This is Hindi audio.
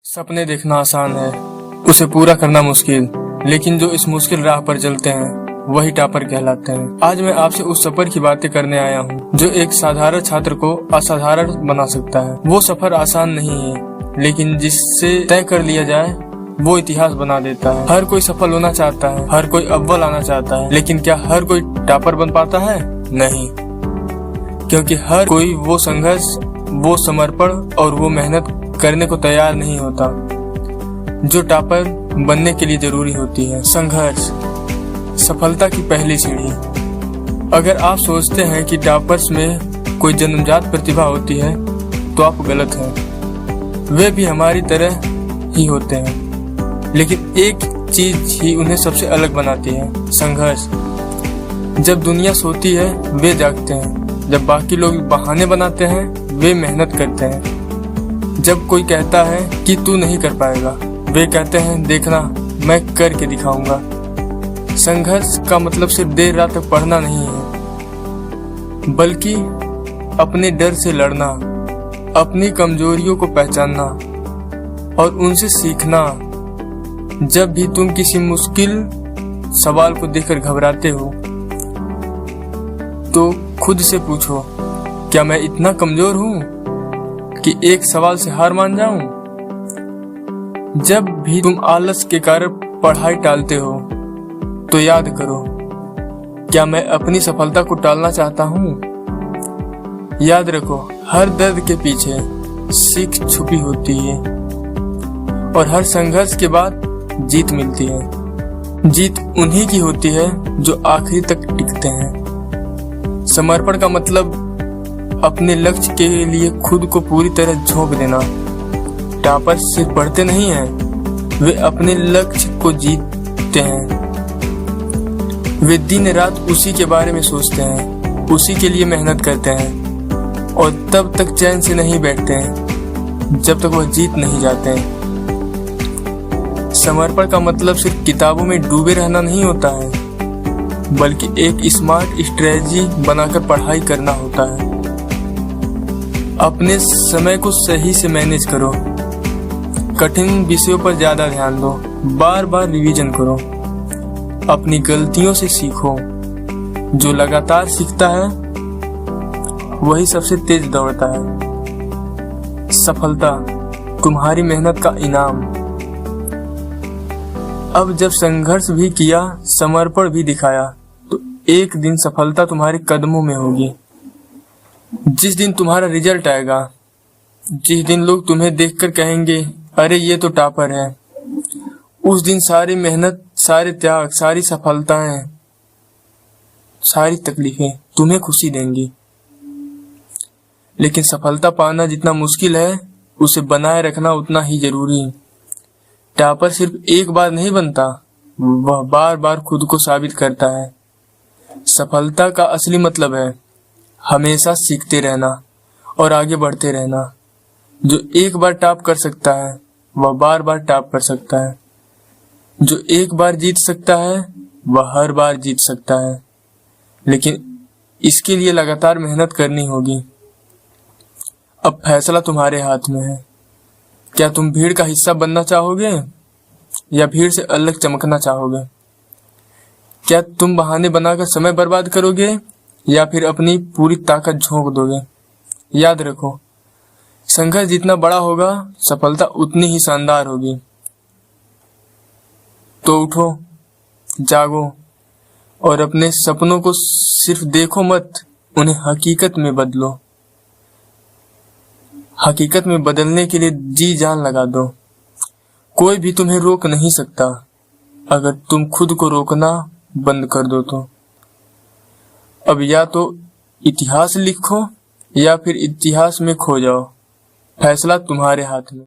सपने देखना आसान है, उसे पूरा करना मुश्किल। लेकिन जो इस मुश्किल राह पर चलते हैं वही टॉपर कहलाते हैं। आज मैं आपसे उस सफर की बातें करने आया हूँ जो एक साधारण छात्र को असाधारण बना सकता है। वो सफर आसान नहीं है, लेकिन जिससे तय कर लिया जाए वो इतिहास बना देता है। हर कोई सफल होना चाहता है, हर कोई अव्वल आना चाहता है, लेकिन क्या हर कोई टॉपर बन पाता है? नहीं, क्योंकि हर कोई वो संघर्ष, वो समर्पण और वो मेहनत करने को तैयार नहीं होता जो टॉपर बनने के लिए जरूरी होती है। संघर्ष सफलता की पहली सीढ़ी। अगर आप सोचते हैं कि टॉपर्स में कोई जन्मजात प्रतिभा होती है तो आप गलत हैं। वे भी हमारी तरह ही होते हैं, लेकिन एक चीज ही उन्हें सबसे अलग बनाती है, संघर्ष। जब दुनिया सोती है वे जागते हैं, जब बाकी लोग बहाने बनाते हैं वे मेहनत करते हैं। जब कोई कहता है कि तू नहीं कर पाएगा, वे कहते हैं देखना मैं करके दिखाऊंगा। संघर्ष का मतलब सिर्फ देर रात तक पढ़ना नहीं है, बल्कि अपने डर से लड़ना, अपनी कमजोरियों को पहचानना और उनसे सीखना। जब भी तुम किसी मुश्किल सवाल को देखकर घबराते हो तो खुद से पूछो, क्या मैं इतना कमजोर हूँ कि एक सवाल से हार मान जाऊं? जब भी तुम आलस के कारण पढ़ाई टालते हो तो याद करो, क्या मैं अपनी सफलता को टालना चाहता हूँ? याद रखो, हर दर्द के पीछे सीख छुपी होती है और हर संघर्ष के बाद जीत मिलती है। जीत उन्हीं की होती है जो आखिरी तक टिकते हैं। समर्पण का मतलब अपने लक्ष्य के लिए खुद को पूरी तरह झोंक देना। टॉपर सिर्फ पढ़ते नहीं हैं, वे अपने लक्ष्य को जीतते हैं। वे दिन रात उसी के बारे में सोचते हैं, उसी के लिए मेहनत करते हैं और तब तक चैन से नहीं बैठते हैं जब तक वह जीत नहीं जाते हैं। समर्पण का मतलब सिर्फ किताबों में डूबे रहना नहीं होता है, बल्कि एक स्मार्ट स्ट्रेटजी बनाकर पढ़ाई करना होता है। अपने समय को सही से मैनेज करो, कठिन विषयों पर ज्यादा ध्यान दो, बार बार रिवीजन करो, अपनी गलतियों से सीखो। जो लगातार सीखता है वही सबसे तेज दौड़ता है। सफलता तुम्हारी मेहनत का इनाम। अब जब संघर्ष भी किया, समर्पण भी दिखाया, तो एक दिन सफलता तुम्हारे कदमों में होगी। जिस दिन तुम्हारा रिजल्ट आएगा, जिस दिन लोग तुम्हें देखकर कहेंगे अरे ये तो टॉपर है, उस दिन सारी मेहनत, सारे त्याग, सारी सफलताएं, सारी तकलीफें तुम्हें खुशी देंगी। लेकिन सफलता पाना जितना मुश्किल है, उसे बनाए रखना उतना ही जरूरी। टॉपर सिर्फ एक बार नहीं बनता, वह बार बार खुद को साबित करता है। सफलता का असली मतलब है हमेशा सीखते रहना और आगे बढ़ते रहना। जो एक बार टॉप कर सकता है वह बार बार टॉप कर सकता है। जो एक बार जीत सकता है वह हर बार जीत सकता है, लेकिन इसके लिए लगातार मेहनत करनी होगी। अब फैसला तुम्हारे हाथ में है। क्या तुम भीड़ का हिस्सा बनना चाहोगे या भीड़ से अलग चमकना चाहोगे? क्या तुम बहाने बनाकर समय बर्बाद करोगे या फिर अपनी पूरी ताकत झोंक दोगे? याद रखो, संघर्ष जितना बड़ा होगा, सफलता उतनी ही शानदार होगी। तो उठो, जागो और अपने सपनों को सिर्फ देखो मत, उन्हें हकीकत में बदलो। हकीकत में बदलने के लिए जी जान लगा दो। कोई भी तुम्हें रोक नहीं सकता अगर तुम खुद को रोकना बंद कर दो तो। अब या तो इतिहास लिखो या फिर इतिहास में खो जाओ। फैसला तुम्हारे हाथ में।